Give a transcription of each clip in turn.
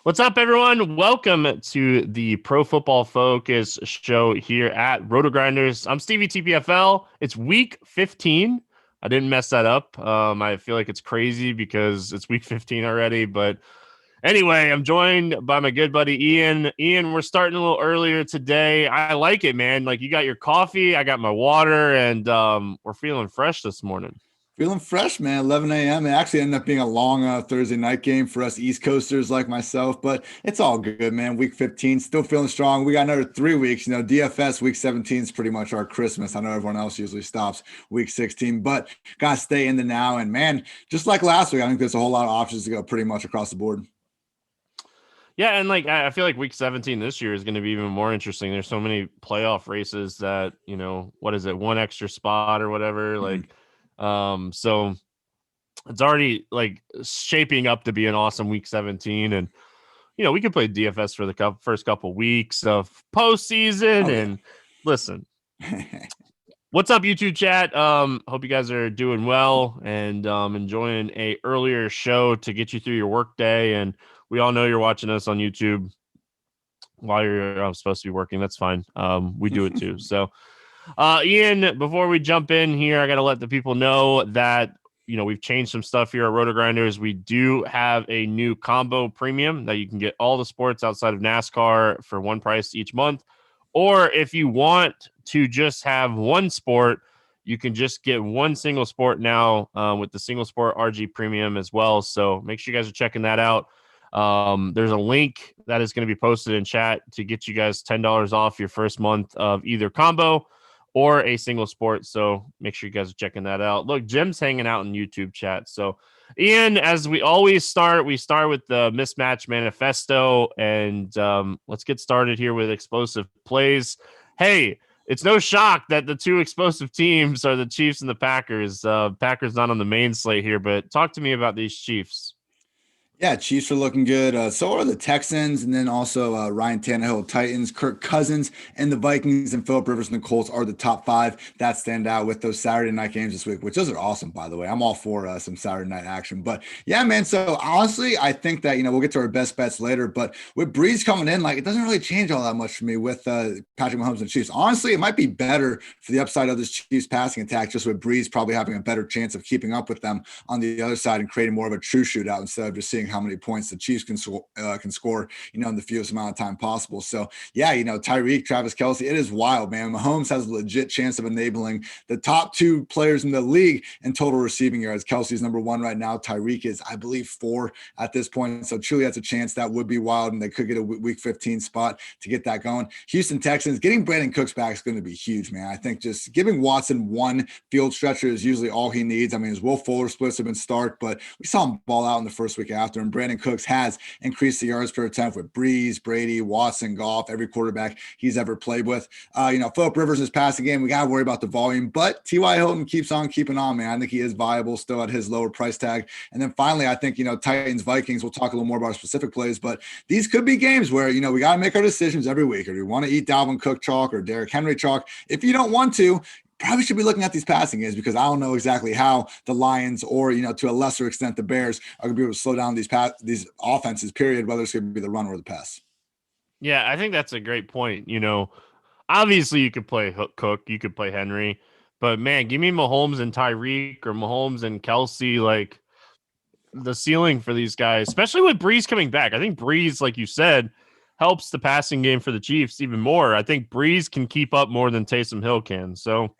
What's up, everyone? Welcome to the Pro Football Focus show here at RotoGrinders. I'm Stevie TPFL. It's week 15. I didn't mess that up. I feel like it's crazy because it's week 15 already. But anyway, I'm joined by my good buddy Ian. Ian, we're starting a little earlier today. I like it, man. Like, you got your coffee, I got my water, and we're feeling fresh this morning. Feeling fresh, man. 11 a.m. It actually ended up being a long Thursday night game for us East Coasters like myself, but it's all good, man. Week 15, still feeling strong. We got another 3 weeks. DFS week 17 is pretty much our Christmas. I know everyone else usually stops week 16, but got to stay in the now. And man, just like last week, I think there's a whole lot of options to go pretty much across the board. Yeah, and like I feel like week 17 this year is going to be even more interesting. There's so many playoff races that, what is it, one extra spot or whatever. So it's already like shaping up to be an awesome week 17. And we could play DFS for the first couple weeks of postseason. Oh, And listen, what's up, YouTube chat? Hope you guys are doing well and enjoying a earlier show to get you through your work day. And we all know you're watching us on YouTube while you're supposed to be working. That's fine. We do it too. So, Ian, before we jump in here, I got to let the people know that, we've changed some stuff here at RotoGrinders. We do have a new combo premium that you can get all the sports outside of NASCAR for one price each month. Or if you want to just have one sport, you can just get one single sport now with the single sport RG premium as well. So make sure you guys are checking that out. There's a link that is going to be posted in chat to get you guys $10 off your first month of either combo or a single sport. So make sure you guys are checking that out. Look, Jim's hanging out in YouTube chat. So Ian, as we always start, we start with the Mismatch Manifesto, and let's get started here with explosive plays. Hey, it's no shock that the two explosive teams are the Chiefs and the Packers. Packers not on the main slate here, but talk to me about these Chiefs. Yeah, Chiefs are looking good. So are the Texans, and then also Ryan Tannehill, Titans, Kirk Cousins, and the Vikings and Phillip Rivers and the Colts are the top five that stand out with those Saturday night games this week, which those are awesome, by the way. I'm all for some Saturday night action. But yeah, man. So honestly, I think that we'll get to our best bets later. But with Breeze coming in, like it doesn't really change all that much for me with Patrick Mahomes and the Chiefs. Honestly, it might be better for the upside of this Chiefs passing attack, just with Breeze probably having a better chance of keeping up with them on the other side and creating more of a true shootout instead of just seeing how many points the Chiefs can score, in the fewest amount of time possible. So yeah, Tyreek, Travis Kelce, it is wild, man. Mahomes has a legit chance of enabling the top two players in the league in total receiving yards. Kelce's number one right now. Tyreek is, I believe, 4 at this point. So truly, that's a chance that would be wild, and they could get a week 15 spot to get that going. Houston Texans, getting Brandon Cooks back is going to be huge, man. I think just giving Watson one field stretcher is usually all he needs. I mean, his Will Fuller splits have been stark, but we saw him ball out in the first week after, and Brandon Cooks has increased the yards per attempt with Breeze, Brady, Watson, Goff, every quarterback he's ever played with. Phillip Rivers is passing game. We got to worry about the volume, but T.Y. Hilton keeps on keeping on, man. I think he is viable still at his lower price tag. And then finally, I think, Titans, Vikings, we'll talk a little more about specific plays, but these could be games where, we got to make our decisions every week. Or do we want to eat Dalvin Cook chalk or Derrick Henry chalk? If you don't want to, probably should be looking at these passing games, because I don't know exactly how the Lions or, to a lesser extent, the Bears are going to be able to slow down these offenses, period, whether it's going to be the run or the pass. Yeah, I think that's a great point. Obviously you could play Cook, you could play Henry, but man, give me Mahomes and Tyreek or Mahomes and Kelce. Like, the ceiling for these guys, especially with Breeze coming back. I think Breeze, like you said, helps the passing game for the Chiefs even more. I think Breeze can keep up more than Taysom Hill can. So,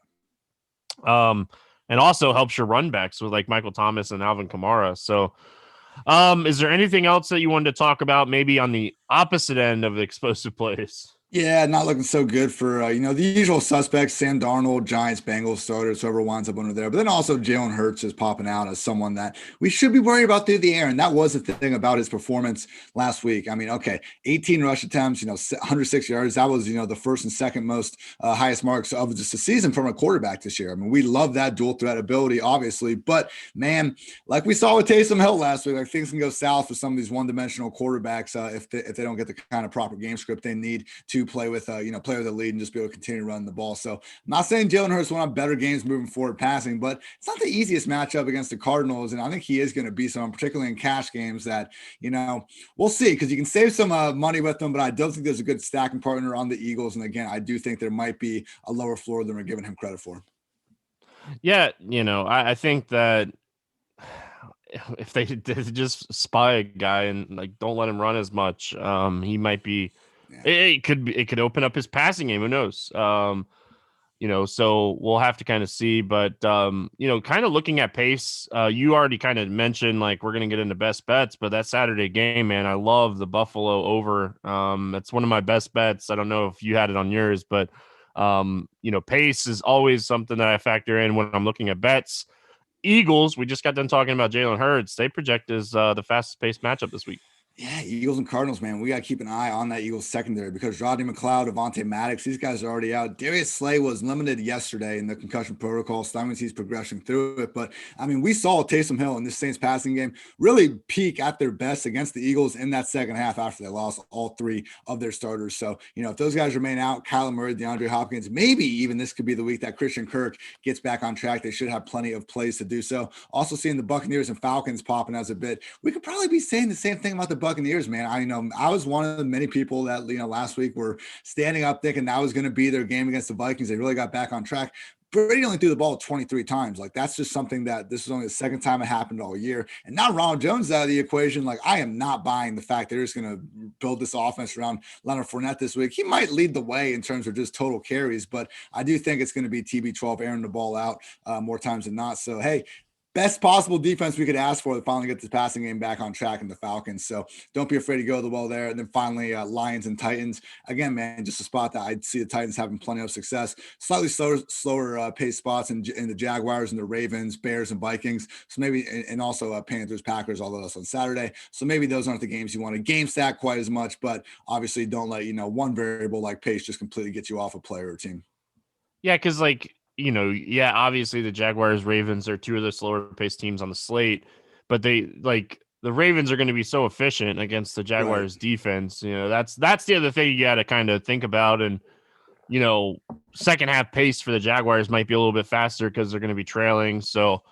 and also helps your run backs with like Michael Thomas and Alvin Kamara. So, is there anything else that you wanted to talk about maybe on the opposite end of the explosive plays? Yeah, not looking so good for, the usual suspects, Sam Darnold, Giants, Bengals starters, whoever winds up under there. But then also Jalen Hurts is popping out as someone that we should be worried about through the air. And that was the thing about his performance last week. I mean, okay, 18 rush attempts, 106 yards. That was, the first and second most highest marks of just the season from a quarterback this year. I mean, we love that dual threat ability, obviously. But, man, like we saw with Taysom Hill last week, like things can go south for some of these one-dimensional quarterbacks if they don't get the kind of proper game script they need to to play with play with a lead and just be able to continue to run the ball. So I'm not saying Jalen Hurts will have better games moving forward passing, but it's not the easiest matchup against the Cardinals. And I think he is going to be someone, particularly in cash games, that, we'll see, because you can save some money with them, but I don't think there's a good stacking partner on the Eagles. And again, I do think there might be a lower floor than we're giving him credit for. Yeah, I think that if they just spy a guy and like don't let him run as much, he might be. Yeah. It could open up his passing game. Who knows? So we'll have to kind of see. But kind of looking at pace, you already kind of mentioned like we're gonna get into best bets, but that Saturday game, man, I love the Buffalo over. That's one of my best bets. I don't know if you had it on yours, but pace is always something that I factor in when I'm looking at bets. Eagles, we just got done talking about Jalen Hurts. They project as the fastest paced matchup this week. Yeah, Eagles and Cardinals, man. We got to keep an eye on that Eagles secondary because Rodney McLeod, Avonte Maddox, these guys are already out. Darius Slay was limited yesterday in the concussion protocol, so that means he's progressing through it. But, I mean, we saw Taysom Hill in this Saints passing game really peak at their best against the Eagles in that second half after they lost all three of their starters. So, if those guys remain out, Kyler Murray, DeAndre Hopkins, maybe even this could be the week that Christian Kirk gets back on track. They should have plenty of plays to do so. Also seeing the Buccaneers and Falcons popping as a bit. We could probably be saying the same thing about the Buccaneers, man. I was one of the many people that, last week were standing up thinking that was going to be their game against the Vikings. They really got back on track. Brady only threw the ball 23 times. Like, that's just something that this is only the second time it happened all year. And now Ronald Jones out of the equation. Like, I am not buying the fact they're just going to build this offense around Leonard Fournette this week. He might lead the way in terms of just total carries, but I do think it's going to be TB12 airing the ball out more times than not. So, hey, best possible defense we could ask for to finally get this passing game back on track in the Falcons. So don't be afraid to go the well there. And then finally, Lions and Titans. Again, man, just a spot that I'd see the Titans having plenty of success. Slightly slower pace spots in the Jaguars and the Ravens, Bears and Vikings. So maybe, and also Panthers, Packers, all those on Saturday. So maybe those aren't the games you want to game stack quite as much, but obviously don't let, one variable like pace just completely get you off a player or team. Yeah, because obviously the Jaguars, Ravens are two of the slower paced teams on the slate, but the Ravens are going to be so efficient against the Jaguars defense. That's the other thing you got to kind of think about. And, second half pace for the Jaguars might be a little bit faster because they're going to be trailing. So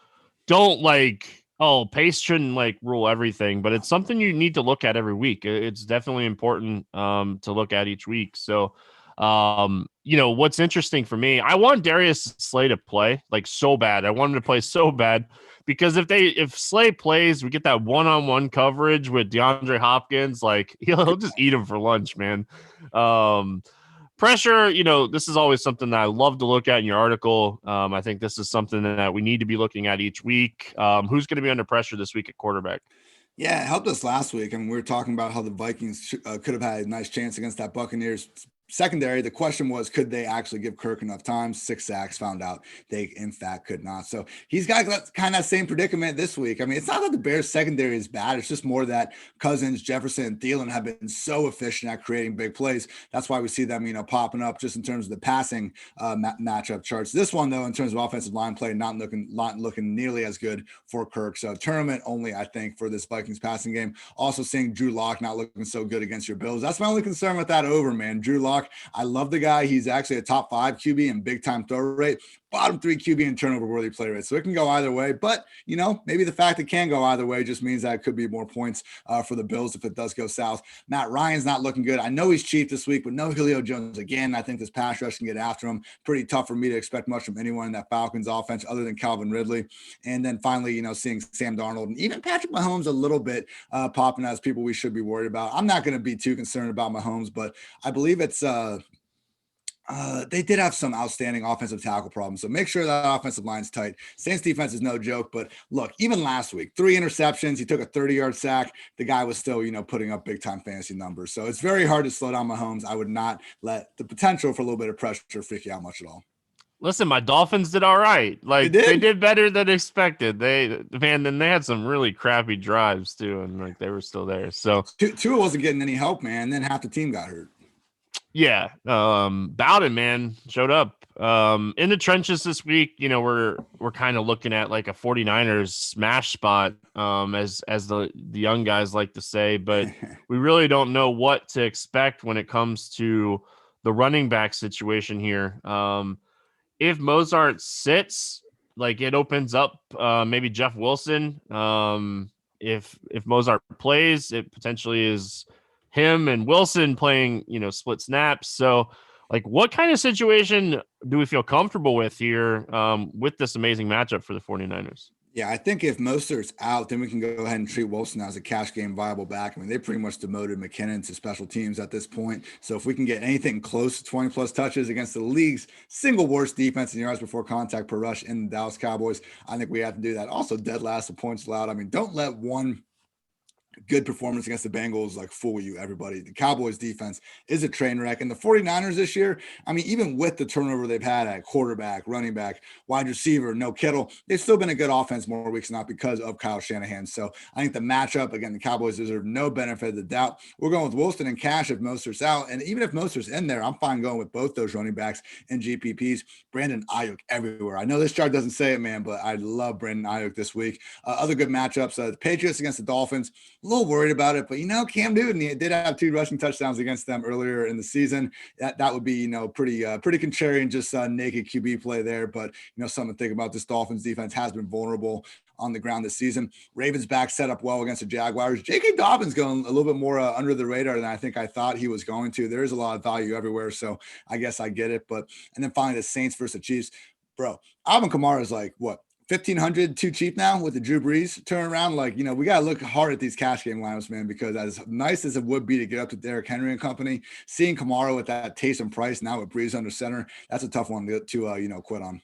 don't pace shouldn't rule everything, but it's something you need to look at every week. It's definitely important to look at each week. So, what's interesting for me, I want Darius Slay to play so bad. I want him to play so bad because if Slay plays, we get that one-on-one coverage with DeAndre Hopkins. He'll just eat him for lunch, man. Pressure, this is always something that I love to look at in your article. I think this is something that we need to be looking at each week. Who's going to be under pressure this week at quarterback? Yeah, it helped us last week. I mean, we were talking about how the Vikings could have had a nice chance against that Buccaneers secondary. The question was, could they actually give Kirk enough time? 6 sacks, found out they in fact could not. So he's got kind of that same predicament this week. I mean, it's not that the Bears secondary is bad. It's just more that Cousins, Jefferson, and Thielen have been so efficient at creating big plays. That's why we see them, popping up just in terms of the passing matchup charts. This one, though, in terms of offensive line play, not looking nearly as good for Kirk. So tournament only, I think, for this Vikings passing game. Also seeing Drew Lock not looking so good against your Bills. That's my only concern with that over, man. Drew Lock, I love the guy. He's actually a top 5 QB in big time throw rate, bottom 3 QB in turnover worthy play rate. So it can go either way, but maybe the fact it can go either way just means that it could be more points for the Bills if it does go south. Matt Ryan's not looking good. I know he's cheap this week, but no Julio Jones again. I think this pass rush can get after him. Pretty tough for me to expect much from anyone in that Falcons offense other than Calvin Ridley. And then finally, seeing Sam Darnold and even Patrick Mahomes a little bit popping as people we should be worried about. I'm not going to be too concerned about Mahomes, but I believe it's they did have some outstanding offensive tackle problems. So make sure that offensive line's tight. Saints defense is no joke, but look, even last week, 3 interceptions, he took a 30-yard sack. The guy was still, putting up big time fantasy numbers. So it's very hard to slow down Mahomes. I would not let the potential for a little bit of pressure freak you out much at all. Listen, my Dolphins did all right. They did better than expected. Then they had some really crappy drives too, and they were still there. So Tua wasn't getting any help, man. Then half the team got hurt. Yeah, Bowden, man, showed up in the trenches this week. We're kind of looking at a 49ers smash spot, as the young guys like to say, but we really don't know what to expect when it comes to the running back situation here. If Mozart sits, like it opens up maybe Jeff Wilson. If Mozart plays, it potentially is him and Wilson playing, split snaps. So, like, what kind of situation do we feel comfortable with here with this amazing matchup for the 49ers? Yeah, I think if Mostert's out, then we can go ahead and treat Wilson as a cash game viable back. I mean, they pretty much demoted McKinnon to special teams at this point. So if we can get anything close to 20 plus touches against the league's single worst defense in yards before contact per rush in the Dallas Cowboys, I think we have to do that. Also, dead last of points allowed. I mean, don't let one good performance against the Bengals like fool you, everybody. The Cowboys defense is a train wreck. And the 49ers this year, I mean, even with the turnover they've had at quarterback, running back, wide receiver, no Kittle, they've still been a good offense more weeks than not because of Kyle Shanahan. So I think the matchup, again, the Cowboys deserve no benefit of the doubt. We're going with Wilson and Cash if Mostert's out. And even if Mostert's in there, I'm fine going with both those running backs and GPPs. Brandon Ayuk everywhere. I know this chart doesn't say it, man, but I love Brandon Ayuk this week. Other good matchups, the Patriots against the Dolphins. A little worried about it, but Cam Newton, he did have 2 rushing touchdowns against them earlier in the season. That would be pretty contrarian, just naked QB play there. But something to think about. This Dolphins defense has been vulnerable on the ground this season. Ravens back set up well against the Jaguars. J.K. Dobbins going a little bit more under the radar than I think I thought he was going to. There is a lot of value everywhere, so I guess I get it. But and then finally the Saints versus the Chiefs, bro. Alvin Kamara is like what? 1,500 too cheap now with the Drew Brees turnaround. Like, we got to look hard at these cash game lineups, man, because as nice as it would be to get up to Derrick Henry and company, seeing Kamara with that Taysom Price now with Brees under center, that's a tough one to quit on.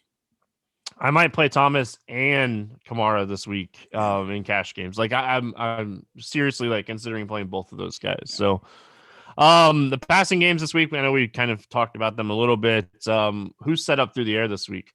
I might play Thomas and Kamara this week in cash games. Like I'm seriously like considering playing both of those guys. So the passing games this week, I know we kind of talked about them a little bit. Who's set up through the air this week?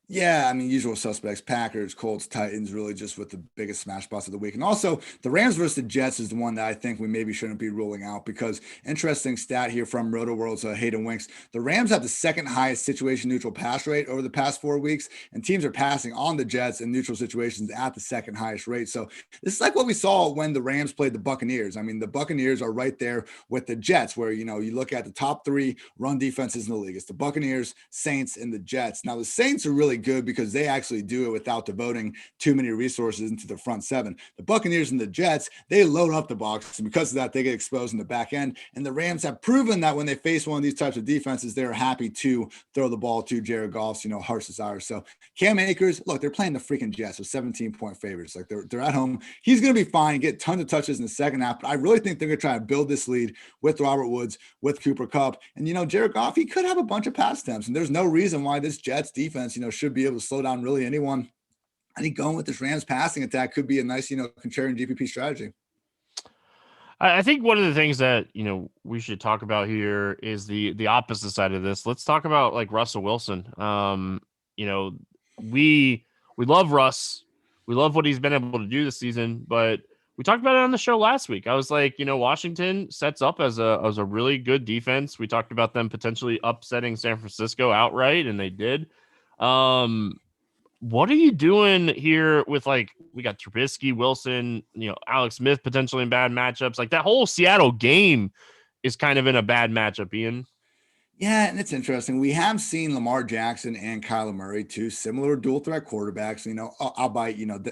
Yeah, I mean, usual suspects, Packers, Colts, Titans, really just with the biggest smash spots of the week. And also the Rams versus the Jets is the one that I think we maybe shouldn't be ruling out because interesting stat here from Roto World's Hayden Winks. The Rams have the second highest situation neutral pass rate over the past 4 weeks, and teams are passing on the Jets in neutral situations at the second highest rate. So this is like what we saw when the Rams played the Buccaneers. I mean, the Buccaneers are right there with the Jets where, you look at the top 3 run defenses in the league. It's the Buccaneers, Saints, and the Jets. Now the Saints are really good because they actually do it without devoting too many resources into the front 7. The Buccaneers and the Jets, they load up the box, and because of that, they get exposed in the back end. And the Rams have proven that when they face one of these types of defenses, they're happy to throw the ball to Jared Goff's, heart's desire. So Cam Akers, look, they're playing the freaking Jets with 17-point favorites. Like they're at home. He's going to be fine, get tons of touches in the second half. But I really think they're going to try to build this lead with Robert Woods, with Cooper Kupp. And, Jared Goff, he could have a bunch of pass attempts. And there's no reason why this Jets defense, should be able to slow down really anyone. I think going with this Rams passing attack could be a nice, contrarian GPP strategy. I think one of the things that, we should talk about here is the opposite side of this. Let's talk about like Russell Wilson. We love Russ. We love what he's been able to do this season, but we talked about it on the show last week. I was like, Washington sets up as a really good defense. We talked about them potentially upsetting San Francisco outright, and they did. What are you doing here with we got Trubisky, Wilson, Alex Smith potentially in bad matchups? Like that whole Seattle game is kind of in a bad matchup, Ian. Yeah, and it's interesting. We have seen Lamar Jackson and Kyler Murray, two similar dual threat quarterbacks,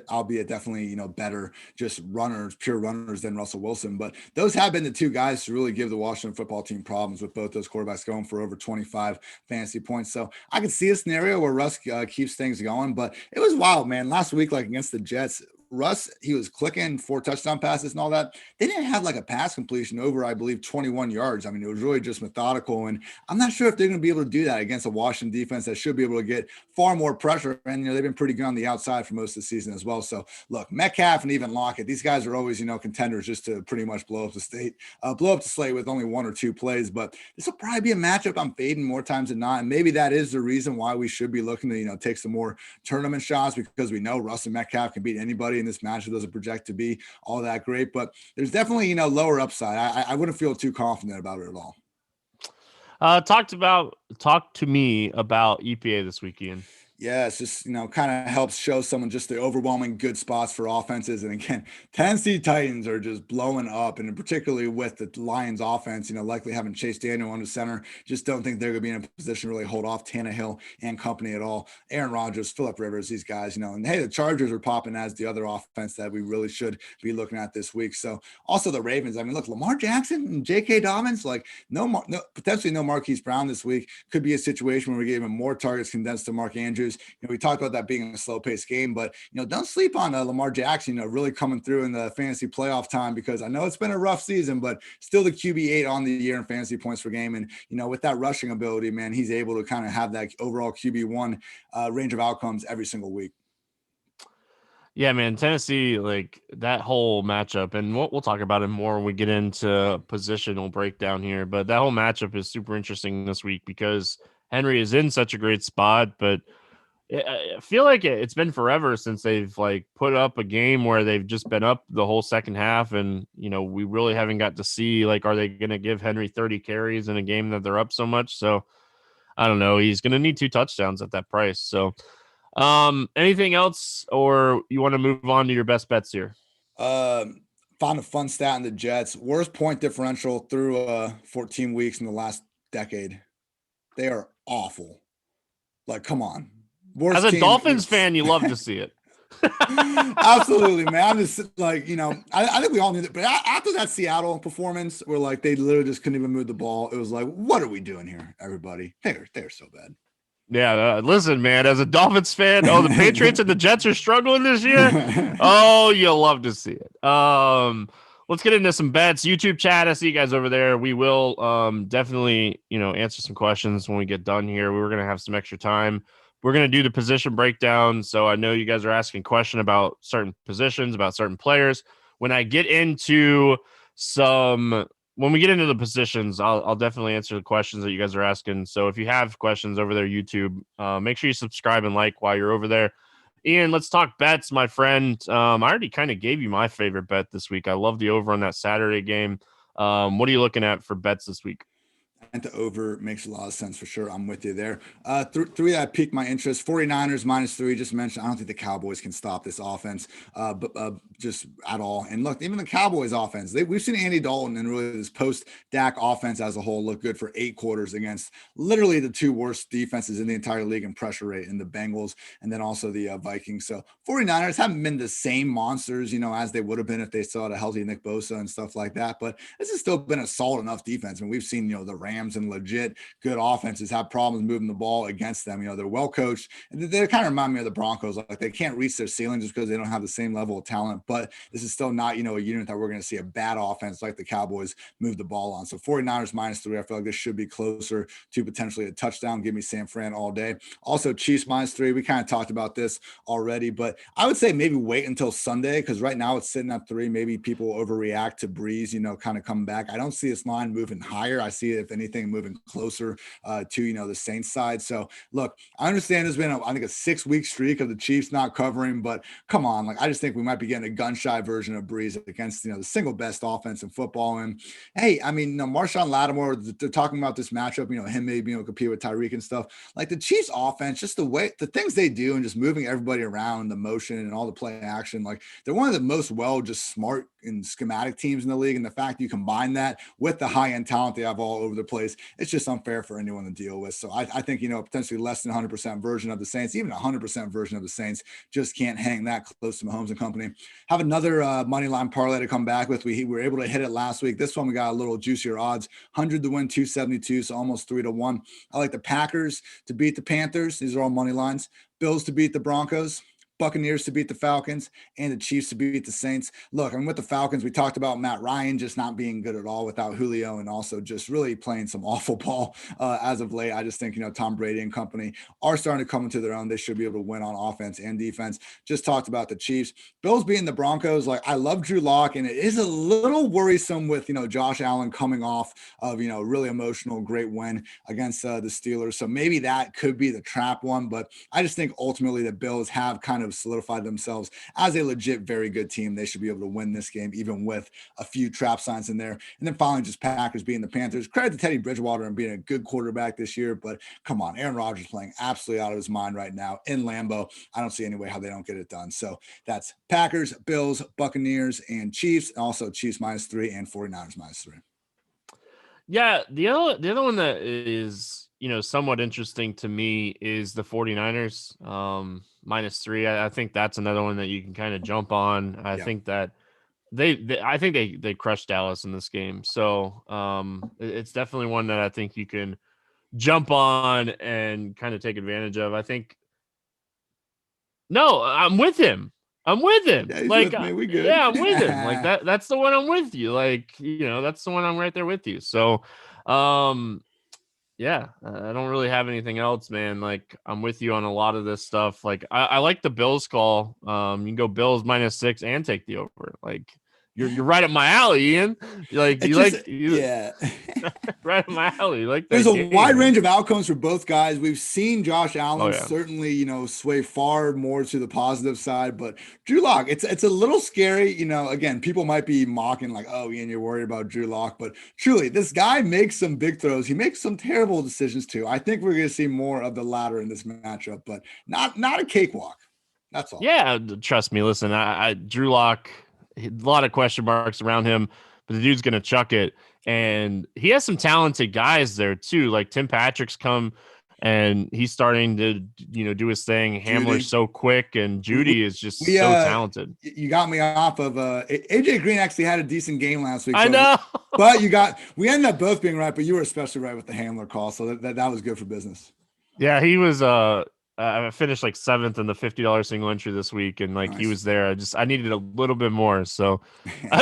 albeit definitely, better just runners, pure runners than Russell Wilson. But those have been the two guys to really give the Washington football team problems with both those quarterbacks going for over 25 fantasy points. So I could see a scenario where Russ keeps things going, but it was wild, man. Last week, against the Jets, Russ, he was clicking 4 touchdown passes and all that. They didn't have a pass completion over, I believe, 21 yards. I mean, it was really just methodical. And I'm not sure if they're going to be able to do that against a Washington defense that should be able to get far more pressure. And, they've been pretty good on the outside for most of the season as well. So look, Metcalf and even Lockett, these guys are always, contenders just to pretty much blow up the slate with only 1 or 2 plays. But this will probably be a matchup I'm fading more times than not. And maybe that is the reason why we should be looking to, take some more tournament shots, because we know Russ and Metcalf can beat anybody in this matchup. Doesn't project to be all that great, but there's definitely lower upside. I wouldn't feel too confident about it at all. Talk to me about EPA this week, Ian. Yeah, it's just, kind of helps show someone just the overwhelming good spots for offenses. And again, Tennessee Titans are just blowing up, and particularly with the Lions offense, likely having Chase Daniel on the center. Just don't think they're going to be in a position to really hold off Tannehill and company at all. Aaron Rodgers, Phillip Rivers, these guys, and hey, the Chargers are popping as the other offense that we really should be looking at this week. So also the Ravens. I mean, look, Lamar Jackson and J.K. Dobbins, like potentially no Marquise Brown this week. Could be a situation where we get even more targets condensed to Mark Andrews. We talked about that being a slow-paced game, but don't sleep on Lamar Jackson. Really coming through in the fantasy playoff time, because I know it's been a rough season, but still the QB8 on the year in fantasy points per game, and with that rushing ability, man, he's able to kind of have that overall QB1 range of outcomes every single week. Yeah, man, Tennessee, like that whole matchup, and we'll talk about it more when we get into positional breakdown here. But that whole matchup is super interesting this week because Henry is in such a great spot. But I feel like it's been forever since they've like put up a game where they've just been up the whole second half, and we really haven't got to see like, are they going to give Henry 30 carries in a game that they're up so much? So I don't know. He's going to need 2 touchdowns at that price. So. Anything else, or you want to move on to your best bets here? Found a fun stat in the Jets. Worst point differential through 14 weeks in the last decade. They are awful. Like, come on. As Worst a team. Dolphins fan, you love to see it. Absolutely, man. I'm just like, I think we all knew that. But after that Seattle performance, where like they literally just couldn't even move the ball, it was like, what are we doing here, everybody? They're so bad. Yeah, listen, man, as a Dolphins fan, the Patriots and the Jets are struggling this year. Oh, you'll love to see it. Let's get into some bets. YouTube chat, I see you guys over there. We will definitely, answer some questions when we get done here. We were going to have some extra time. We're going to do the position breakdown. So I know you guys are asking questions about certain positions, about certain players. When I get into when we get into the positions, I'll definitely answer the questions that you guys are asking. So if you have questions over there, YouTube, make sure you subscribe and like while you're over there. Ian, let's talk bets, my friend. I already kind of gave you my favorite bet this week. I love the over on that Saturday game. What are you looking at for bets this week? And the over makes a lot of sense for sure. I'm with you there. Three that piqued my interest. 49ers -3, just mentioned. I don't think the Cowboys can stop this offense, but just at all. And look, even the Cowboys offense, we've seen Andy Dalton and really this post-Dak offense as a whole look good for 8 quarters against literally the 2 worst defenses in the entire league in pressure rate, in the Bengals and then also the Vikings. So 49ers haven't been the same monsters, as they would have been if they still had a healthy Nick Bosa and stuff like that. But this has still been a solid enough defense. And we've seen, the Rams and legit good offenses have problems moving the ball against them. They're well coached, and they kind of remind me of the Broncos. Like they can't reach their ceiling just because they don't have the same level of talent. But this is still not, a unit that we're going to see a bad offense like the Cowboys move the ball on. So 49ers -3. I feel like this should be closer to potentially a touchdown. Give me San Fran all day. Also Chiefs -3. We kind of talked about this already, but I would say maybe wait until Sunday, because right now it's sitting at 3. Maybe people overreact to Breeze, kind of come back. I don't see this line moving higher. I see it, if anything, moving closer to the Saints side. So look, I understand there's been I think a 6-week streak of the Chiefs not covering, but come on, like I just think we might be getting a gun-shy version of Breeze against the single best offense in football. And hey, I mean, Marshawn Lattimore, they're talking about this matchup, him maybe compete with Tyreek and stuff. Like the Chiefs offense, just the things they do and just moving everybody around, the motion and all the play action, like they're one of the most just smart and schematic teams in the league. And the fact you combine that with the high-end talent they have all over the place, it's just unfair for anyone to deal with. So I think, potentially less than 100% version of the Saints, even 100% version of the Saints, just can't hang that close to Mahomes and company. Have another money line parlay to come back with. We were able to hit it last week. This one we got a little juicier odds, 100 to win, 272, so almost 3-1. I like the Packers to beat the Panthers. These are all money lines. Bills to beat the Broncos. Buccaneers to beat the Falcons, and the Chiefs to beat the Saints. Look, and with the Falcons, we talked about Matt Ryan just not being good at all without Julio, and also just really playing some awful ball as of late. I just think, Tom Brady and company are starting to come into their own. They should be able to win on offense and defense. Just talked about the Chiefs. Bills beating the Broncos. Like, I love Drew Lock, and it is a little worrisome with, Josh Allen coming off of, really emotional, great win against the Steelers. So maybe that could be the trap one, but I just think ultimately the Bills have kind of of solidified themselves as a legit, very good team. They should be able to win this game, even with a few trap signs in there. And then finally, just Packers beating the Panthers. Credit to Teddy Bridgewater and being a good quarterback this year, but come on, Aaron Rodgers playing absolutely out of his mind right now in Lambeau. I don't see any way how they don't get it done. So that's Packers, Bills, Buccaneers, and Chiefs. And also Chiefs -3 and 49ers -3. Yeah, the other one that is, somewhat interesting to me is the 49ers -3. I think that's another one that you can kind of jump on. I think that they crushed Dallas in this game. So it's definitely one that I think you can jump on and kind of take advantage of. I think no, I'm with him. I'm with him. Yeah, he's Like, with me. We good. yeah, I'm with him. Like that's the one I'm with you. Like, that's the one I'm right there with you. So, yeah, I don't really have anything else, man. Like, I'm with you on a lot of this stuff. Like, I like the Bills call. You can go Bills -6 and take the over. Like, you're right up my alley, Ian. Like, yeah. right up my alley. Like, There's that a game, wide man. range of outcomes for both guys. We've seen Josh Allen yeah. certainly, sway far more to the positive side, but Drew Lock, it's a little scary. Again, people might be mocking like, oh, Ian, you're worried about Drew Lock, but truly, this guy makes some big throws. He makes some terrible decisions too. I think we're going to see more of the latter in this matchup, but not a cakewalk. That's all. Yeah, trust me. Listen, I Drew Lock, a lot of question marks around him, but the dude's gonna chuck it, and he has some talented guys there too. Like Tim Patrick's come, and he's starting to do his thing. Hamler's so quick, and Judy is just so talented. You got me off of AJ Green. Actually had a decent game last week. I know, but we ended up both being right, but you were especially right with the Hamler call, so that was good for business. Yeah, he was. I finished like 7th in the $50 single entry this week, and like he was there. I needed a little bit more. So,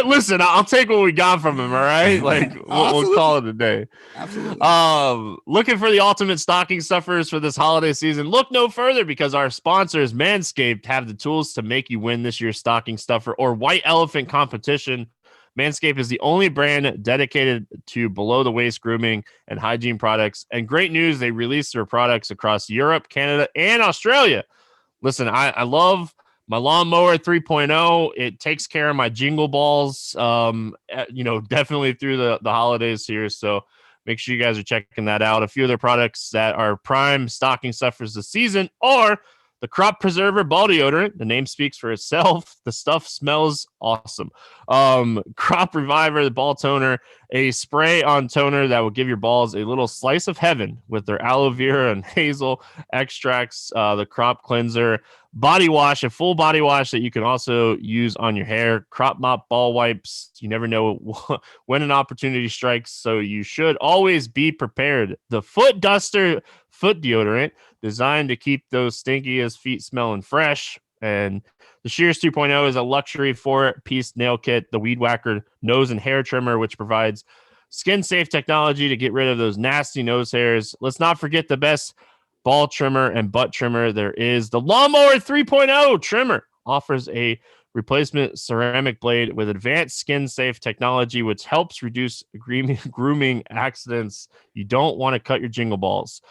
listen, I'll take what we got from him. All right, like we'll call it a day. Absolutely. Looking for the ultimate stocking stuffers for this holiday season? Look no further, because our sponsors, Manscaped, have the tools to make you win this year's stocking stuffer or white elephant competition. Manscaped is the only brand dedicated to below-the-waist grooming and hygiene products. And great news, they release their products across Europe, Canada, and Australia. Listen, I love my lawnmower 3.0. It takes care of my jingle balls, definitely through the holidays here. So make sure you guys are checking that out. A few of their products that are prime stocking stuffers this season are the Crop Preserver Ball Deodorant. The name speaks for itself. The stuff smells awesome. Crop Reviver, the ball toner, a spray-on toner that will give your balls a little slice of heaven with their aloe vera and hazel extracts. The Crop Cleanser body wash, a full body wash that you can also use on your hair. Crop Mop ball wipes. You never know when an opportunity strikes, so you should always be prepared. The Foot Duster foot deodorant, designed to keep those stinkiest feet smelling fresh. And the Shears 2.0 is a luxury 4-piece nail kit, the Weed Whacker nose and hair trimmer, which provides skin-safe technology to get rid of those nasty nose hairs. Let's not forget the best ball trimmer and butt trimmer there is. The Lawnmower 3.0 trimmer offers a replacement ceramic blade with advanced skin-safe technology, which helps reduce grooming accidents. You don't want to cut your jingle balls.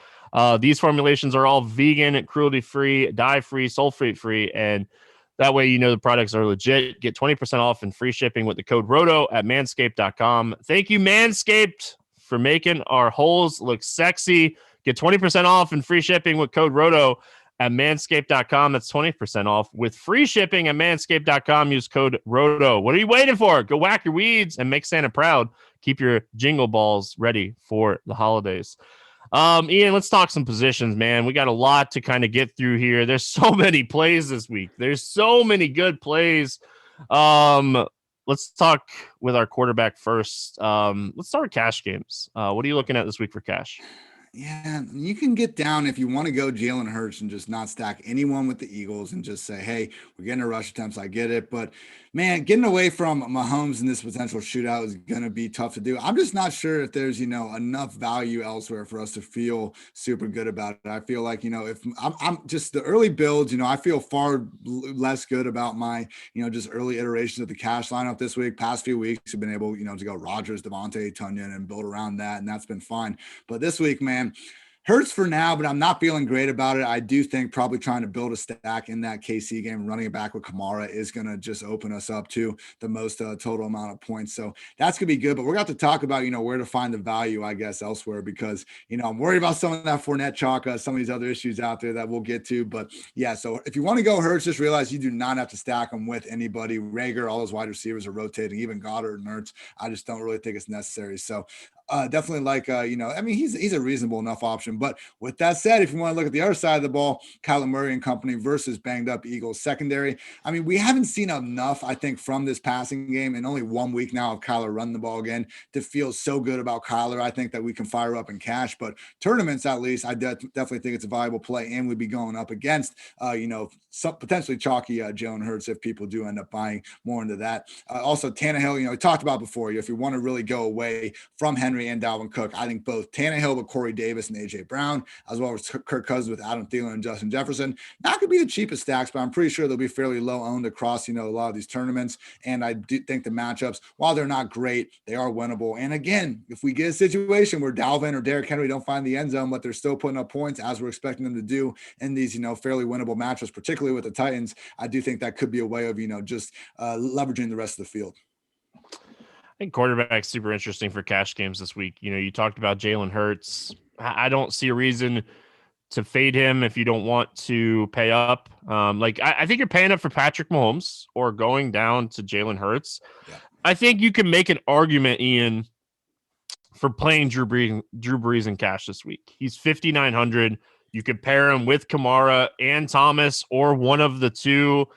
These formulations are all vegan, cruelty-free, dye-free, sulfate-free, and that way the products are legit. Get 20% off and free shipping with the code ROTO at manscaped.com. Thank you, Manscaped, for making our holes look sexy. Get 20% off and free shipping with code ROTO at manscaped.com. That's 20% off with free shipping at manscaped.com. Use code ROTO. What are you waiting for? Go whack your weeds and make Santa proud. Keep your jingle balls ready for the holidays. Ian, let's talk some positions, man. We got a lot to kind of get through here. There's so many plays this week. There's so many good plays. Let's talk with our quarterback first. Let's start with cash games. What are you looking at this week for cash? Yeah, you can get down if you want to go Jalen Hurts and just not stack anyone with the Eagles and just say, hey, we're getting a rush attempts. I get it. But, man, getting away from Mahomes in this potential shootout is going to be tough to do. I'm just not sure if there's, enough value elsewhere for us to feel super good about it. I feel like, if I'm just the early builds, I feel far less good about my, just early iterations of the cash lineup this week. Past few weeks have been able, to go Rodgers, Devontae, Tunyon and build around that. And that's been fine. But this week, man, Hurts for now, but I'm not feeling great about it. I do think probably trying to build a stack in that KC game, running it back with Kamara is going to just open us up to the most total amount of points. So that's going to be good. But we're going to talk about, where to find the value, I guess, elsewhere, because, I'm worried about some of that Fournette chalk, some of these other issues out there that we'll get to. But yeah, so if you want to go Hurts, just realize you do not have to stack them with anybody. Rager, all those wide receivers are rotating, even Goddard and Hurts. I just don't really think it's necessary. So definitely like, he's a reasonable enough option. But with that said, if you want to look at the other side of the ball, Kyler Murray and company versus banged up Eagles secondary. I mean, we haven't seen enough, I think, from this passing game in only 1 week now of Kyler running the ball again to feel so good about Kyler. I think that we can fire up in cash, but tournaments, at least, I definitely think it's a viable play, and we'd be going up against, some potentially chalky Jalen Hurts if people do end up buying more into that. Also, Tannehill, we talked about before, if you want to really go away from Henry and Dalvin Cook, I think both Tannehill with Corey Davis and AJ Brown, as well as Kirk Cousins with Adam Thielen and Justin Jefferson, not going to be the cheapest stacks, but I'm pretty sure they'll be fairly low owned across, a lot of these tournaments. And I do think the matchups, while they're not great, they are winnable. And again, if we get a situation where Dalvin or Derrick Henry don't find the end zone, but they're still putting up points as we're expecting them to do in these, fairly winnable matchups, particularly with the Titans, I do think that could be a way of, just leveraging the rest of the field. I think quarterback's super interesting for cash games this week. You talked about Jalen Hurts. I don't see a reason to fade him if you don't want to pay up. I think you're paying up for Patrick Mahomes or going down to Jalen Hurts. Yeah. I think you can make an argument, Ian, for playing Drew Brees in cash this week. He's 5,900. You could pair him with Kamara and Thomas or one of the two.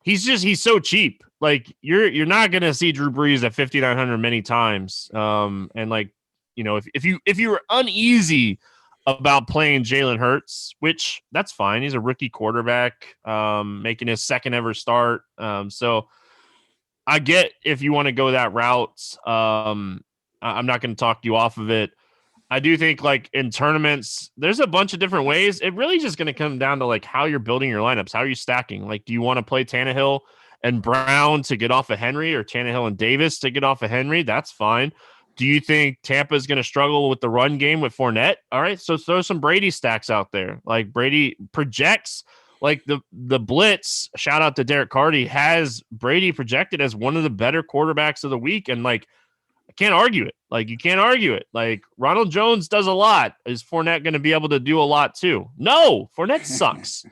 He's so cheap. Like you're not going to see Drew Brees at 5,900 many times. If you were uneasy about playing Jalen Hurts, which that's fine. He's a rookie quarterback, making his second ever start. So I get if you want to go that route. I'm not going to talk you off of it. I do think like in tournaments, there's a bunch of different ways. It really just going to come down to like how you're building your lineups. How are you stacking? Like, do you want to play Tannehill and Brown to get off of Henry, or Tannehill and Davis to get off of Henry? That's fine. Do you think Tampa is going to struggle with the run game with Fournette? All right, so throw some Brady stacks out there. Like Brady projects like the blitz. Shout out to Derek Carty, has Brady projected as one of the better quarterbacks of the week, and like I can't argue it. Like you can't argue it. Like Ronald Jones does a lot. Is Fournette going to be able to do a lot too? No, Fournette sucks.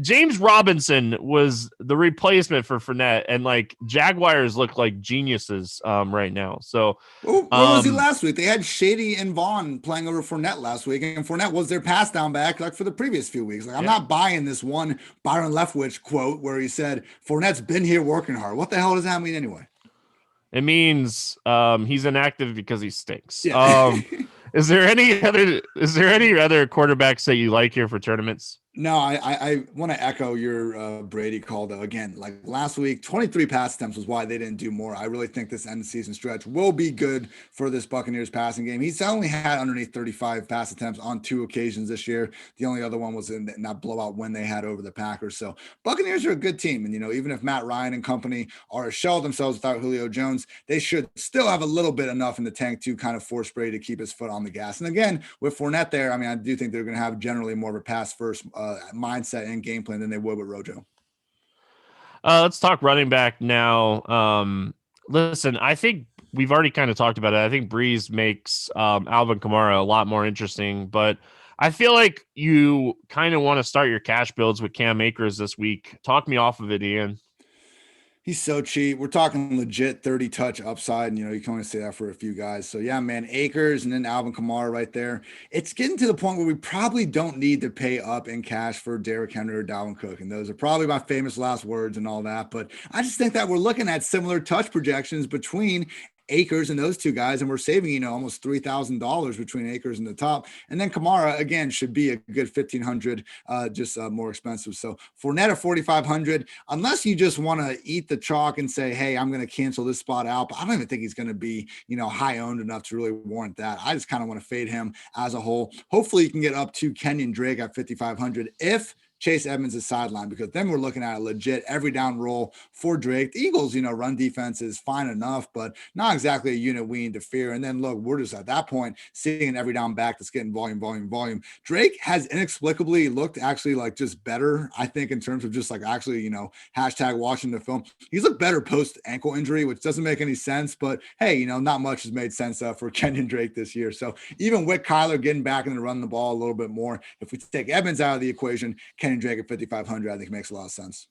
James Robinson was the replacement for Fournette, and like Jaguars look like geniuses right now. So where was he last week? They had Shady and Vaughn playing over Fournette last week, and Fournette was their pass down back like for the previous few weeks. Like I'm not buying this one Byron Leftwich quote where he said Fournette's been here working hard. What the hell does that mean anyway? It means he's inactive because he stinks. Yeah. Is there any other quarterbacks that you like here for tournaments? No, I want to echo your Brady call, though. Again, like last week, 23 pass attempts was why they didn't do more. I really think this end of season stretch will be good for this Buccaneers passing game. He's only had underneath 35 pass attempts on 2 occasions this year. The only other one was in that blowout win they had over the Packers. So Buccaneers are a good team. And, even if Matt Ryan and company are a shell of themselves without Julio Jones, they should still have a little bit enough in the tank to kind of force Brady to keep his foot on the gas. And again, with Fournette there, I do think they're going to have generally more of a pass first mindset and game plan than they would with Rojo. Let's talk running back now. Listen, I think we've already kind of talked about it. I think Breeze makes Alvin Kamara a lot more interesting, but I feel like you kind of want to start your cash builds with Cam Akers this week. Talk me off of it, Ian. He's so cheap. We're talking legit 30 touch upside. And, you can only say that for a few guys. So, yeah, man, Akers and then Alvin Kamara right there. It's getting to the point where we probably don't need to pay up in cash for Derrick Henry or Dalvin Cook. And those are probably my famous last words and all that. But I just think that we're looking at similar touch projections between Akers and those two guys, and we're saving, almost $3,000 between Akers and the top. And then Kamara, again, should be a good $1,500, just more expensive. So Fournette at $4,500, unless you just want to eat the chalk and say, hey, I'm going to cancel this spot out. But I don't even think he's going to be, high owned enough to really warrant that. I just kind of want to fade him as a whole. Hopefully you can get up to Kenyon Drake at $5,500 if Chase Edmonds is sidelined, because then we're looking at a legit every down role for Drake. The Eagles, run defense is fine enough, but not exactly a unit we need to fear. And then look, we're just at that point seeing an every down back that's getting volume. Drake has inexplicably looked actually like just better, I think, in terms of just like actually, hashtag watching the film. He's looked better post ankle injury, which doesn't make any sense, but hey, not much has made sense for Kenyon Drake this year. So even with Kyler getting back and running the ball a little bit more, if we take Evans out of the equation, Kenyon Drake at 5,500, I think makes a lot of sense.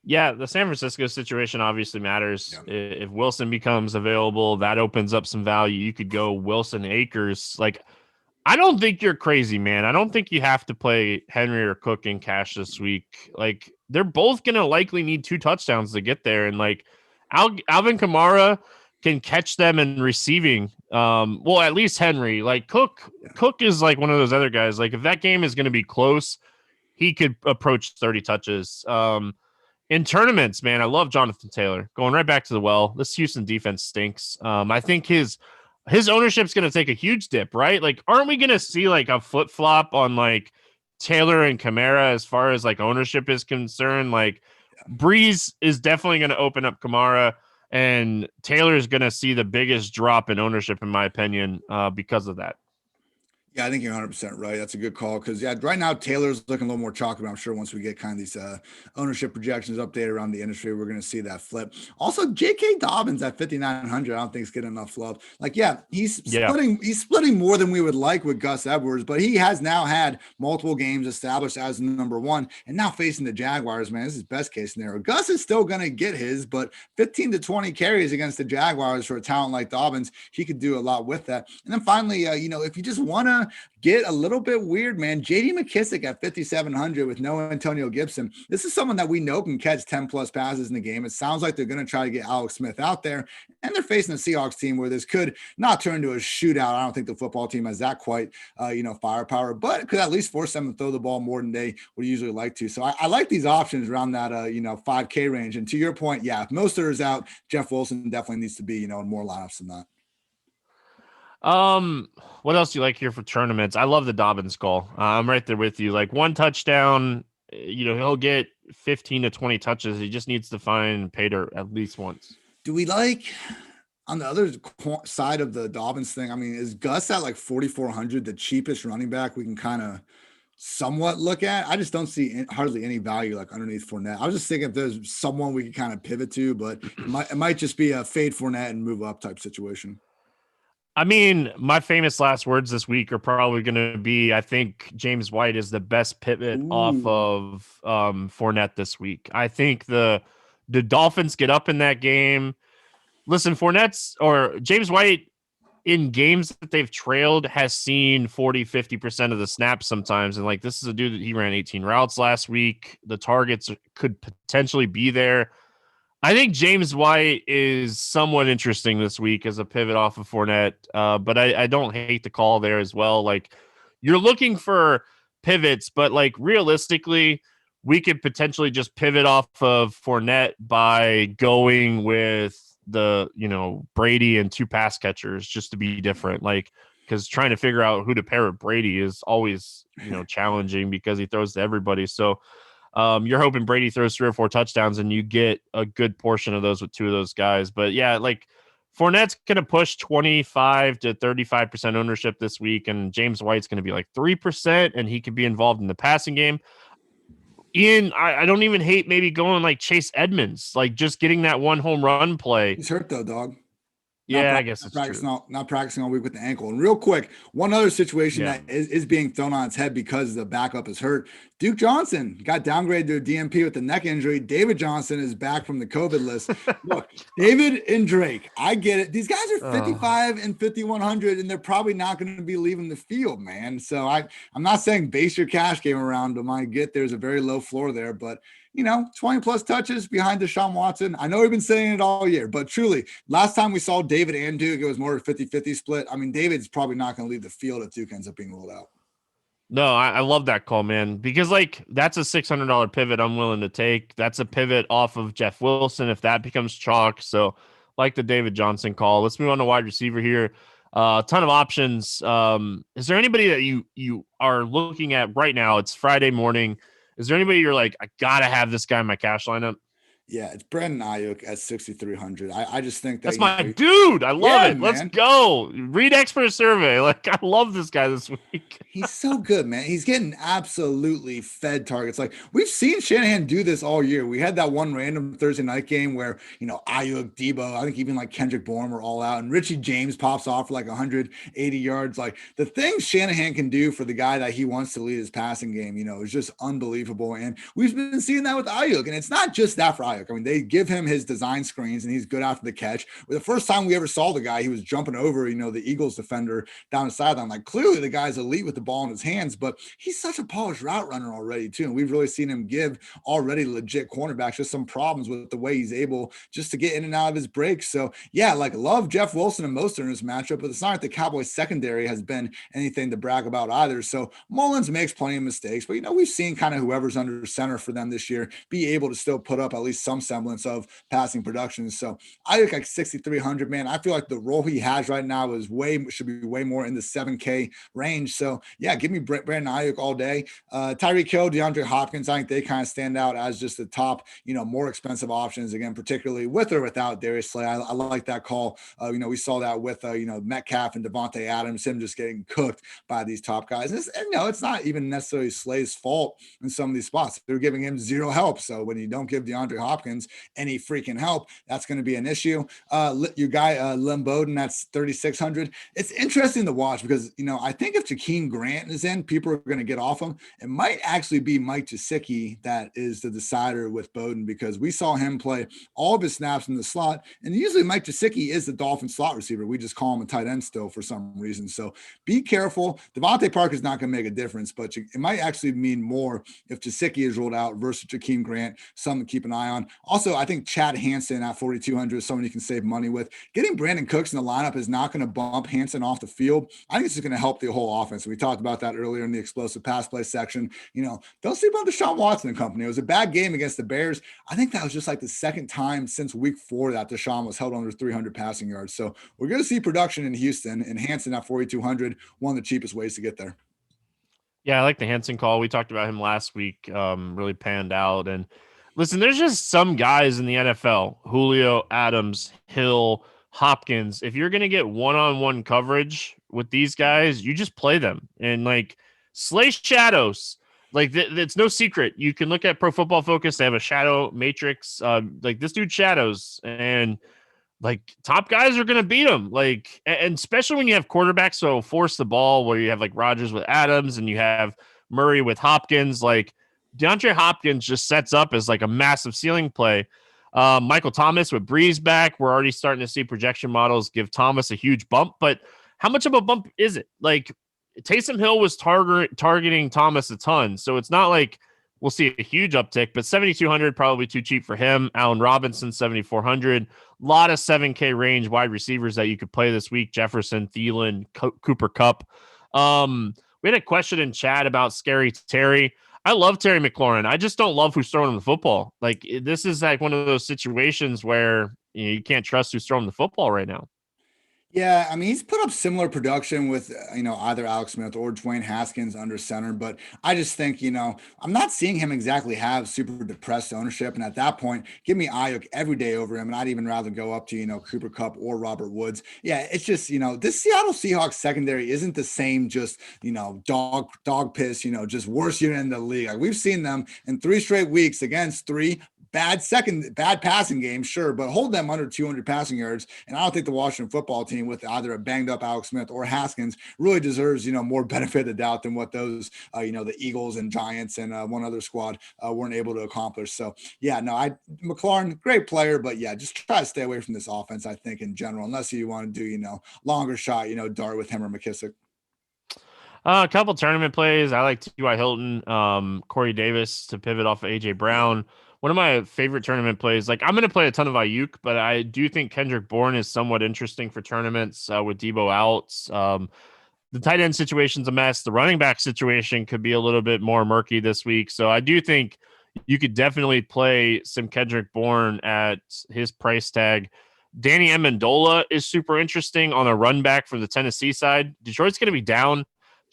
Yeah, the San Francisco situation obviously matters. Yeah. If Wilson becomes available, that opens up some value. You could go Wilson Akers. Like, I don't think you're crazy, man. I don't think you have to play Henry or Cook in cash this week. Like, they're both going to likely need 2 touchdowns to get there. And like Alvin Kamara can catch them in receiving. Well, at least Henry. Like Cook is like one of those other guys. Like, if that game is going to be close, he could approach 30 touches. In tournaments, man, I love Jonathan Taylor. Going right back to the well, this Houston defense stinks. I think his ownership's going to take a huge dip, right? Like, aren't we going to see like a flip flop on like Taylor and Kamara as far as like ownership is concerned? Like, Breeze is definitely going to open up Kamara, and Taylor is going to see the biggest drop in ownership, in my opinion, because of that. Yeah, I think you're 100% right. That's a good call, because right now Taylor's looking a little more chalky, but I'm sure once we get kind of these ownership projections updated around the industry, we're going to see that flip. Also, J.K. Dobbins at 5,900, I don't think is getting enough love. Like, he's splitting more than we would like with Gus Edwards, but he has now had multiple games established as number one, and now facing the Jaguars, man, this is best case scenario. Gus is still going to get his, but 15 to 20 carries against the Jaguars for a talent like Dobbins, he could do a lot with that. And then finally, if you just want to get a little bit weird, man, JD McKissick at 5,700 with no Antonio Gibson. This is someone that we know can catch 10 plus passes in the game. It sounds like they're going to try to get Alex Smith out there, and they're facing a Seahawks team where this could not turn into a shootout. I don't think the football team has that quite, firepower, but it could at least force them to throw the ball more than they would usually like to. So I like these options around that, 5K range. And to your point, if Mostert is out, Jeff Wilson definitely needs to be, in more lineups than that. What else do you like here for tournaments? I love the Dobbins call. I'm right there with you. Like, 1 touchdown, he'll get 15 to 20 touches. He just needs to find Pater at least once. Do we like, on the other side of the Dobbins thing, I mean, is Gus at like 4,400 the cheapest running back we can kind of somewhat look at? I just don't see hardly any value like underneath Fournette. I was just thinking if there's someone we could kind of pivot to, but it might just be a fade Fournette and move up type situation. I mean, my famous last words this week are probably going to be, I think James White is the best pivot off of Fournette this week. I think the Dolphins get up in that game. Listen, James White in games that they've trailed has seen 40-50% of the snaps sometimes. And like, this is a dude that he ran 18 routes last week. The targets could potentially be there. I think James White is somewhat interesting this week as a pivot off of Fournette, but I don't hate the call there as well. Like, you're looking for pivots, but like realistically, we could potentially just pivot off of Fournette by going with the, Brady and 2 pass catchers just to be different. Like, because trying to figure out who to pair with Brady is always, challenging because he throws to everybody. So, you're hoping Brady throws 3 or 4 touchdowns and you get a good portion of those with 2 of those guys. But yeah, like Fournette's going to push 25 to 35% ownership this week, and James White's going to be like 3%, and he could be involved in the passing game. Ian, I don't even hate maybe going like Chase Edmonds, like just getting that 1 home run play. He's hurt though, dog. I guess it's true. Not practicing all week with the ankle. And real quick, one other situation that is being thrown on its head because the backup is hurt. Duke Johnson got downgraded to a DNP with a neck injury. David Johnson is back from the COVID list. Look, David and Drake, I get it. These guys are 55 and 5,100, and they're probably not going to be leaving the field, man. So I'm not saying base your cash game around them. I get there's a very low floor there, but 20 plus touches behind Deshaun Watson. I know we've been saying it all year, but truly, last time we saw David and Duke, it was more of a 50-50 split. I mean, David's probably not going to leave the field if Duke ends up being ruled out. No, I love that call, man, because like that's a $600 pivot I'm willing to take. That's a pivot off of Jeff Wilson if that becomes chalk. So like the David Johnson call. Let's move on to wide receiver here. A ton of options. Is there anybody that you are looking at right now? It's Friday morning. Is there anybody you're like, I gotta have this guy in my cash lineup? Yeah, it's Brandon Ayuk at 6,300. I just think that, That's my dude. I love yeah, it. Let's man. go. Read expert survey. Like, I love this guy this week. He's so good, man. He's getting absolutely fed targets. Like we've seen Shanahan do this all year. We had that one random Thursday night game where, Ayuk, Debo, I think even like Kendrick Bourne were all out, and Richie James pops off for like 180 yards. Like the things Shanahan can do for the guy that he wants to lead his passing game, is just unbelievable. And we've been seeing that with Ayuk. And it's not just that for Ayuk. I mean, they give him his design screens and he's good after the catch. The first time we ever saw the guy, he was jumping over, the Eagles defender down the sideline. Like clearly the guy's elite with the ball in his hands, but he's such a polished route runner already too. And we've really seen him give already legit cornerbacks just some problems with the way he's able just to get in and out of his breaks. So yeah, like love Jeff Wilson and Mostert in this matchup, but it's not like the Cowboys secondary has been anything to brag about either. So Mullins makes plenty of mistakes, but we've seen kind of whoever's under center for them this year be able to still put up at least some semblance of passing production. So I look like 6,300, man. I feel like the role he has right now should be way more in the 7K range. So yeah, give me Brandon Ayuk all day. Tyreek Hill, DeAndre Hopkins, I think they kind of stand out as just the top, more expensive options, again, particularly with or without Darius Slay. I like that call. We saw that with, Metcalf and Devontae Adams, him just getting cooked by these top guys. And it's not even necessarily Slay's fault in some of these spots. They're giving him zero help. So when you don't give DeAndre Hopkins any freaking help, that's going to be an issue. Your guy, Lim Bowden, that's 3,600. It's interesting to watch because, I think if Jakeem Grant is in, people are going to get off him. It might actually be Mike Gesicki that is the decider with Bowden because we saw him play all of his snaps in the slot. And usually Mike Gesicki is the Dolphin slot receiver. We just call him a tight end still for some reason. So be careful. Devontae Parker is not going to make a difference, but it might actually mean more if Gesicki is ruled out versus Jakeem Grant, something to keep an eye on. Also, I think Chad Hansen at 4,200 is someone you can save money with. Getting Brandon Cooks in the lineup is not going to bump Hansen off the field. I think it's just going to help the whole offense. We talked about that earlier in the explosive pass play section. Don't sleep on Deshaun Watson and company. It was a bad game against the Bears. I think that was just like the second time since week 4 that Deshaun was held under 300 passing yards. So we're going to see production in Houston, and Hansen at 4,200, one of the cheapest ways to get there. Yeah, I like the Hansen call. We talked about him last week. Really panned out. And listen, there's just some guys in the NFL, Julio, Adams, Hill, Hopkins. If you're going to get one-on-one coverage with these guys, you just play them. And like slay shadows. Like it's no secret. You can look at Pro Football Focus. They have a shadow matrix. Like this dude shadows, and like top guys are going to beat him. Like, and especially when you have quarterbacks so force the ball, where you have like Rodgers with Adams and you have Murray with Hopkins. Like DeAndre Hopkins just sets up as like a massive ceiling play. Michael Thomas with Breeze back, we're already starting to see projection models give Thomas a huge bump, but how much of a bump is it? Like Taysom Hill was targeting Thomas a ton, so it's not like we'll see a huge uptick, but 7,200 probably too cheap for him. Allen Robinson 7,400. A lot of 7K range wide receivers that you could play this week: Jefferson, Thielen, Cooper Kupp. We had a question in chat about Scary Terry. I love Terry McLaurin. I just don't love who's throwing him the football. Like this is like one of those situations where you can't trust who's throwing the football right now. Yeah, I mean, he's put up similar production with, either Alex Smith or Dwayne Haskins under center, but I just think, I'm not seeing him exactly have super depressed ownership. And at that point, give me Ayuk every day over him. And I'd even rather go up to, Cooper Kupp or Robert Woods. Yeah, it's just, this Seattle Seahawks secondary isn't the same, just, dog piss, just worst unit in the league. Like we've seen them in 3 straight weeks against 3 bad passing game, sure, but hold them under 200 passing yards. And I don't think the Washington football team with either a banged up Alex Smith or Haskins really deserves, more benefit of the doubt than what those, the Eagles and Giants and one other squad weren't able to accomplish. So yeah, no, McLaurin, great player, but yeah, just try to stay away from this offense, I think in general, unless you want to do, longer shot, dart with him or McKissick. A couple tournament plays. I like T.Y. Hilton, Corey Davis to pivot off of A.J. Brown. One of my favorite tournament plays, like I'm going to play a ton of Ayuk, but I do think Kendrick Bourne is somewhat interesting for tournaments with Debo out. The tight end situation's a mess. The running back situation could be a little bit more murky this week. So I do think you could definitely play some Kendrick Bourne at his price tag. Danny Amendola is super interesting on a run back for the Tennessee side. Detroit's going to be down.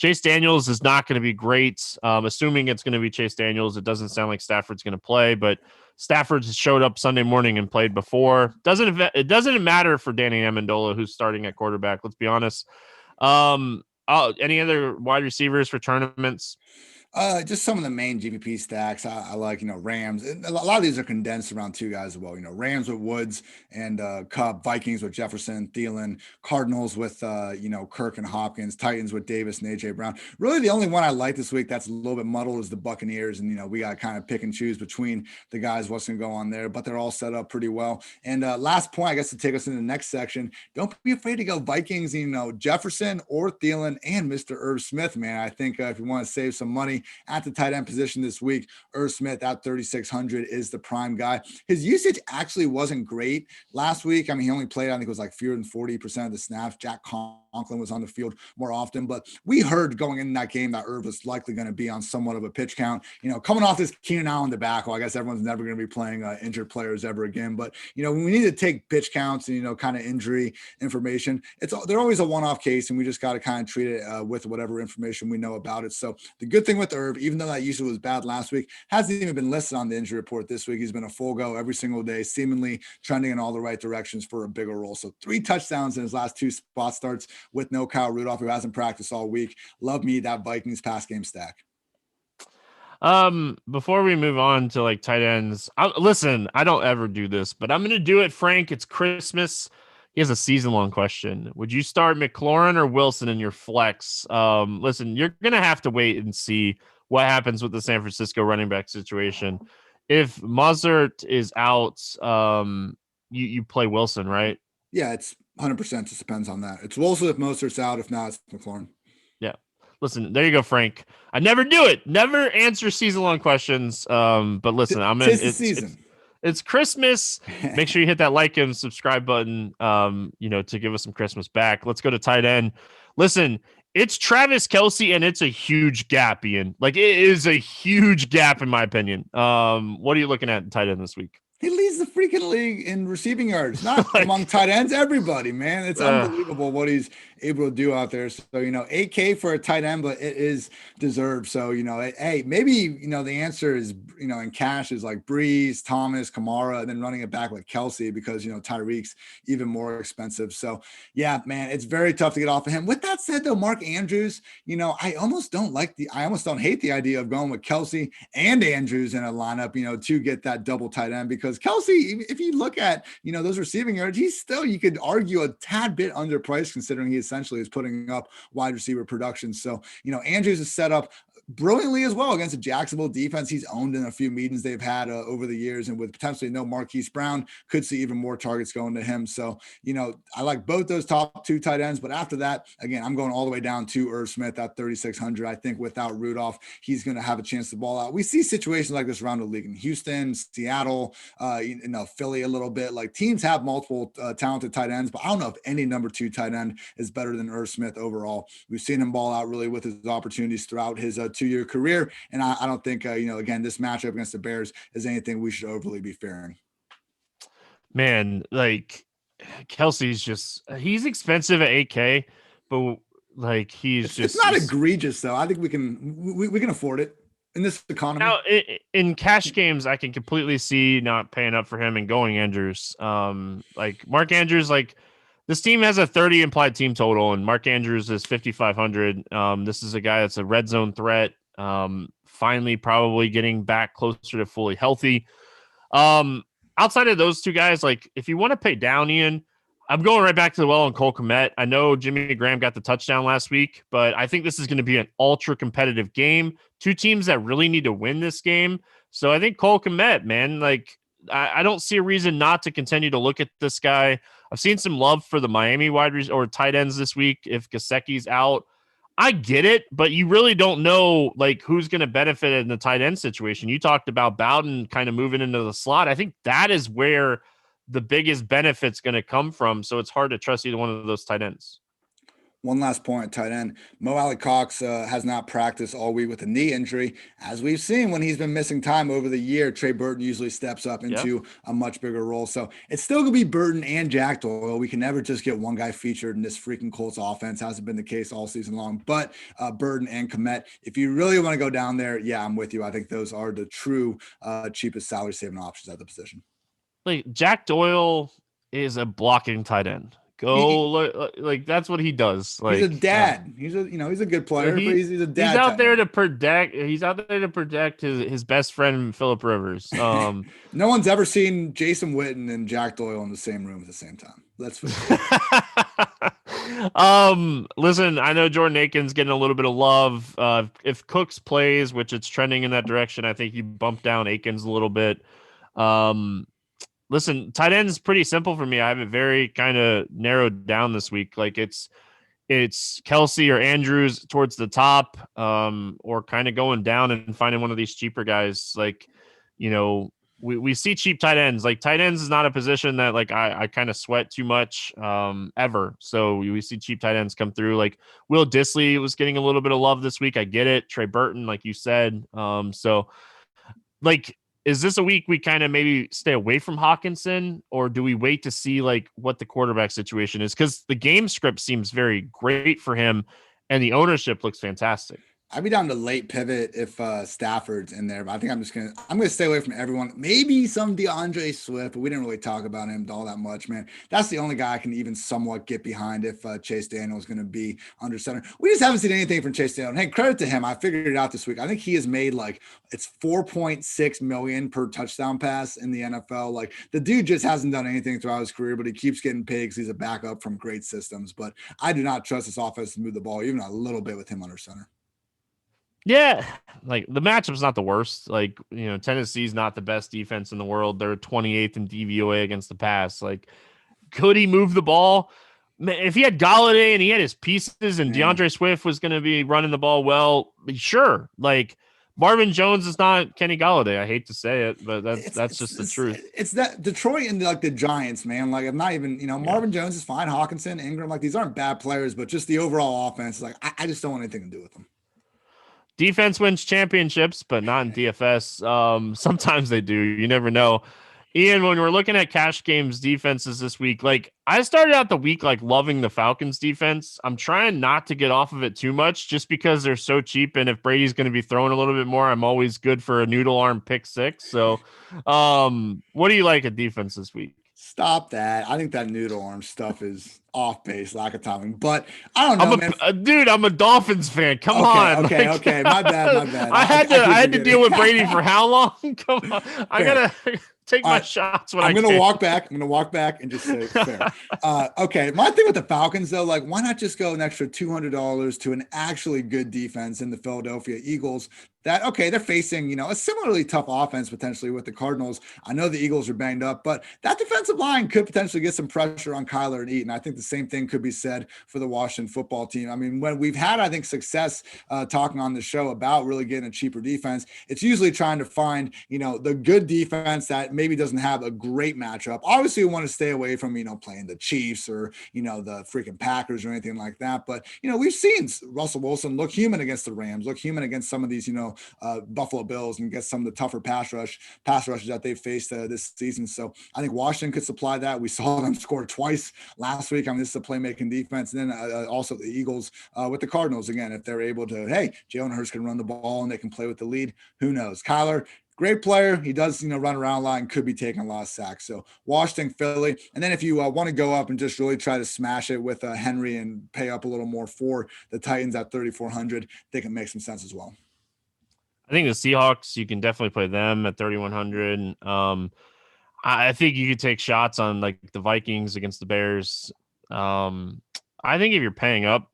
Chase Daniels is not going to be great. Assuming it's going to be Chase Daniels, it doesn't sound like Stafford's going to play, but Stafford showed up Sunday morning and played before. It doesn't matter for Danny Amendola, who's starting at quarterback. Let's be honest. Any other wide receivers for tournaments? Just some of the main GPP stacks. I like, Rams. A lot of these are condensed around two guys as well. Rams with Woods and Cup, Vikings with Jefferson, Thielen, Cardinals with, Kirk and Hopkins, Titans with Davis and AJ Brown. Really, the only one I like this week that's a little bit muddled is the Buccaneers. And, we got to kind of pick and choose between the guys, what's going to go on there, but they're all set up pretty well. And last point, I guess, to take us into the next section, don't be afraid to go Vikings, Jefferson or Thielen and Mr. Irv Smith, man. I think if you want to save some money at the tight end position this week, Irv Smith at 3,600 is the prime guy. His usage actually wasn't great last week. I mean, he only played, I think it was like fewer than 40% of the snaps. Jack Conklin was on the field more often, but we heard going into that game that Irv was likely going to be on somewhat of a pitch count. Coming off this Keenan Allen debacle, I guess everyone's never going to be playing injured players ever again. But when we need to take pitch counts and kind of injury information, they're always a one-off case, and we just got to kind of treat it with whatever information we know about it. So the good thing with Irv, even though that usage was bad last week, hasn't even been listed on the injury report this week. He's been a full go every single day, seemingly trending in all the right directions for a bigger role. So 3 touchdowns in his last 2 spot starts with no Kyle Rudolph, who hasn't practiced all week. Love me that Vikings pass game stack. Before we move on to like tight ends, listen, I don't ever do this, but I'm going to do it, Frank. It's Christmas. He has a season-long question. Would you start McLaurin or Wilson in your flex? Listen, you're going to have to wait and see what happens with the San Francisco running back situation. If Mozart is out, you play Wilson, right? Yeah, it's 100%. Just depends on that. It's Wilson if Mostert's out. If not, it's McLaurin. Yeah. Listen, there you go, Frank. I never do it. Never answer season-long questions. But listen, it's Christmas. Make sure you hit that like and subscribe button, to give us some Christmas back. Let's go to tight end. Listen, it's Travis Kelce, and it's a huge gap, Ian. Like, it is a huge gap, in my opinion. What are you looking at in tight end this week? He leads the freaking league in receiving yards, not among tight ends, everybody, man. It's unbelievable what he's able to do out there. So, 8K for a tight end, but it is deserved. So, hey, maybe, the answer is, in cash is like Breeze, Thomas, Kamara, and then running it back with Kelce because, Tyreek's even more expensive. So, yeah, man, it's very tough to get off of him. With that said, though, Mark Andrews, I almost don't hate the idea of going with Kelce and Andrews in a lineup, to get that double tight end because Kelce, if you look at, those receiving yards, he's still, you could argue, a tad bit underpriced considering he essentially is putting up wide receiver production. So, Andrews is set up brilliantly as well against a Jacksonville defense he's owned in a few meetings they've had over the years, and with potentially no Marquise Brown, could see even more targets going to him. So, I like both those top 2 tight ends, but after that, again, I'm going all the way down to Irv Smith at 3,600. I think without Rudolph, he's going to have a chance to ball out. We see situations like this around the league in Houston, Seattle, Philly a little bit. Like, teams have multiple talented tight ends, but I don't know if any number 2 tight end is better than Irv Smith overall. We've seen him ball out really with his opportunities throughout his 2-year career. And I don't think, again, this matchup against the Bears is anything we should overly be fearing. Man, like, Kelce's he's expensive at 8K, but like it's not egregious though. I think we can afford it in this economy. Now, in cash games, I can completely see not paying up for him and going Andrews. Like Mark Andrews, like, this team has a 30 implied team total, and Mark Andrews is 5,500. This is a guy that's a red zone threat. Finally, probably getting back closer to fully healthy. Outside of those 2 guys, like, if you want to pay down, Ian, I'm going right back to the well on Cole Kmet. I know Jimmy Graham got the touchdown last week, but I think this is going to be an ultra competitive game. 2 teams that really need to win this game. So I think Cole Kmet, man, like, I don't see a reason not to continue to look at this guy. I've seen some love for the Miami or tight ends this week if Gesicki's out. I get it, but you really don't know, like, who's going to benefit in the tight end situation. You talked about Bowden kind of moving into the slot. I think that is where the biggest benefit's going to come from. So it's hard to trust either one of those tight ends. One last point, tight end. Mo Alley Cox has not practiced all week with a knee injury. As we've seen when he's been missing time over the year, Trey Burton usually steps up Yeah. into a much bigger role. So it's still going to be Burton and Jack Doyle. We can never just get one guy featured in this freaking Colts offense. Hasn't been the case all season long. But Burton and Kmet, if you really want to go down there, yeah, I'm with you. I think those are the true cheapest salary saving options at the position. Like Jack Doyle is a blocking tight end. Like that's what he does. He's a Like dad. He's a good player, but he's a dad. he's out there to protect. He's out there to protect his best friend Phillip Rivers. No one's ever seen Jason Witten and Jack Doyle in the same room at the same time. Let's listen, I know Jordan Aiken's getting a little bit of love. If Cooks plays, which it's trending in that direction, I think you bump down Aikens a little bit. Listen, tight end is pretty simple for me. I have it very kind of narrowed down this week. Like it's Kelsey or Andrews towards the top, or kind of going down and finding one of these cheaper guys. Like, we see cheap tight ends. Like tight ends is not a position that like I kind of sweat too much ever. So we see cheap tight ends come through. Like Will Dissly was getting a little bit of love this week. I get it. Trey Burton, like you said. So like, is this a week we kind of maybe stay away from Hawkinson, or do we wait to see like what the quarterback situation is? Because the game script seems very great for him and the ownership looks fantastic. I'd be down to late pivot if Stafford's in there, but I think I'm gonna stay away from everyone. Maybe some DeAndre Swift, but we didn't really talk about him all that much, man. That's the only guy I can even somewhat get behind if Chase Daniel is gonna be under center. We just haven't seen anything from Chase Daniel. And hey, credit to him. I figured it out this week. I think he has made it's 4.6 million per touchdown pass in the NFL. Like the dude just hasn't done anything throughout his career, but he keeps getting paid because he's a backup from great systems. But I do not trust this offense to move the ball even a little bit with him under center. Yeah, like the matchup's not the worst. Like, Tennessee's not the best defense in the world. They're 28th in DVOA against the pass. Like, could he move the ball? If he had Galladay and he had his pieces and DeAndre Swift was going to be running the ball well, sure. Like, Marvin Jones is not Kenny Galladay. I hate to say it, but that's just the truth. It's that Detroit and the Giants, man. Like I'm not even, Marvin Jones is fine. Hawkinson, Ingram, like these aren't bad players, but just the overall offense, like I just don't want anything to do with them. Defense wins championships, but not in DFS. Sometimes they do. You never know. Ian, when we're looking at cash games defenses this week, like I started out the week like loving the Falcons defense. I'm trying not to get off of it too much just because they're so cheap. And if Brady's going to be throwing a little bit more, I'm always good for a noodle arm pick six. So what do you like at defense this week? Stop that. I think that noodle arm stuff is off base, lack of timing. But I don't know, man. Dude, I'm a Dolphins fan. Come on. Okay. My bad. I had to deal with Brady for how long? Come on. I gotta take my shots when I'm gonna walk back. I'm gonna walk back and just say fair. Okay. My thing with the Falcons though, like why not just go an extra $200 to an actually good defense in the Philadelphia Eagles? They're facing, a similarly tough offense potentially with the Cardinals. I know the Eagles are banged up, but that defensive line could potentially get some pressure on Kyler and Eaton. I think the same thing could be said for the Washington football team. I mean, when we've had, I think, success talking on the show about really getting a cheaper defense, it's usually trying to find, the good defense that maybe doesn't have a great matchup. Obviously, you want to stay away from, playing the Chiefs or, the freaking Packers or anything like that. But, we've seen Russell Wilson look human against the Rams, look human against some of these, Buffalo Bills and get some of the tougher pass rushes that they've faced this season. So I think Washington could supply that. We saw them score twice last week. I mean, this is a playmaking defense. And then also the Eagles with the Cardinals, again, if they're able to, hey, Jalen Hurts can run the ball and they can play with the lead. Who knows? Kyler, great player. He does, run around a lot and could be taking a lot of sacks. So Washington, Philly. And then if you want to go up and just really try to smash it with Henry and pay up a little more for the Titans at 3,400, they can make some sense as well. I think the Seahawks, you can definitely play them at 3,100. I think you could take shots on like the Vikings against the Bears. I think if you're paying up,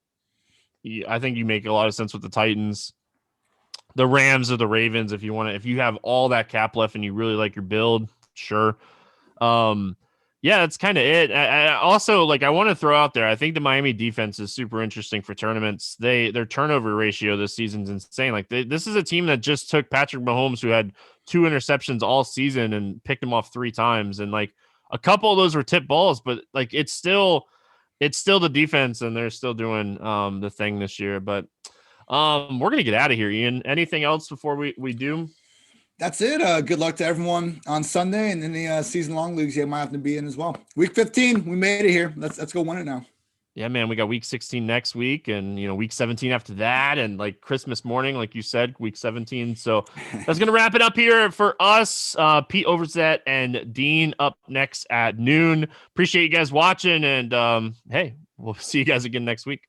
I think you make a lot of sense with the Titans, the Rams or the Ravens. If you have all that cap left and you really like your build, sure. Yeah, that's kind of it. I also I want to throw out there, I think the Miami defense is super interesting for tournaments. Their turnover ratio this season's insane. Like this is a team that just took Patrick Mahomes, who had 2 interceptions all season, and picked him off 3 times. And like a couple of those were tip balls, but like it's still it's still the defense, and they're still doing the thing this year. But we're gonna get out of here, Ian. Anything else before we do? That's it. Good luck to everyone on Sunday, and in the season long leagues you might have to be in as well. Week 15, we made it here. Let's go win it now. Yeah, man, we got week 16 next week, and week 17 after that, and like Christmas morning, like you said, week 17. So that's gonna wrap it up here for us. Pete Overzet and Dean up next at noon. Appreciate you guys watching, and hey, we'll see you guys again next week.